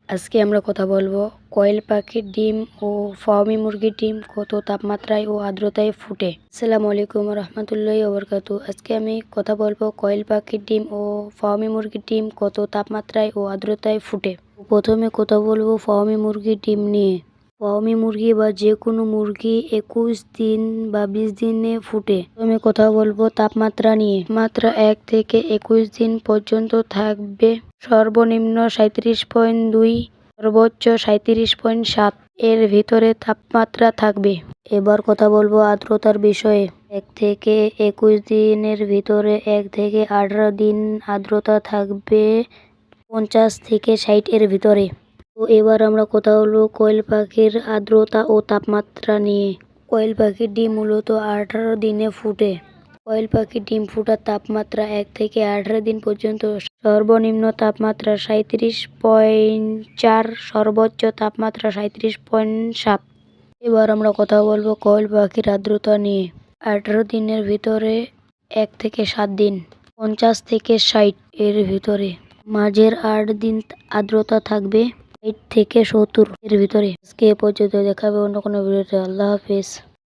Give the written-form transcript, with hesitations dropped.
আজকে আমরা কথা বলবো কোয়েল পাখির ডিম ও ফার্মি মুরগির ডিম কত তাপমাত্রায় ও আর্দ্রতায় ফুটে। আসসালামু আলাইকুম রহমতুল্লাহি ওয়া বারাকাতুহু। আজকে আমি কথা বলবো কোয়েল পাখির ডিম ও ফার্মি মুরগির ডিম কত তাপমাত্রায় ও আর্দ্রতায় ফুটে। প্রথমে কথা বলবো ফার্মি মুরগির ডিম নিয়ে। ফার্মি মুরগি বা যে কোনো মুরগি 21 দিন বা 20 দিনে ফুটে। প্রথমে কথা বলবো তাপমাত্রা নিয়ে। মাত্রা 1 থেকে 21 দিন পর্যন্ত থাকবে সর্বনিম্ন 37.2, সর্বোচ্চ 37.7 এর ভিতরে তাপমাত্রা থাকবে। এবার কথা বলবো আর্দ্রতার বিষয়ে। 1 থেকে 21 দিনের ভিতরে 1 থেকে 18 দিন আর্দ্রতা থাকবে 50 থেকে 60 এর ভিতরে। তো এবার আমরা কথা বলবো কোয়েল পাখির আর্দ্রতা ও তাপমাত্রা নিয়ে। কোয়েল পাখির ডিম মূলত 18 দিনে ফুটে। কোয়েল পাখির ডিম ফোটার তাপমাত্রা 1 থেকে 18 দিন পর্যন্ত, সর্বনিম্ন তাপমাত্রা 37.4, সর্বোচ্চ তাপমাত্রা 37.7। এবার আমরা কথা বলবো কোয়েল পাখির আর্দ্রতা নিয়ে। 18 দিনের ভিতরে 1 থেকে 7 দিন, 50 থেকে 60 এর ভিতরে। মাঝের 8 দিন আর্দ্রতা থাকবে 60 থেকে 70 এর ভিতরে। আজকে এ পর্যন্ত, দেখাবে অন্য কোনো ভিডিওতে। আল্লাহ হাফেজ।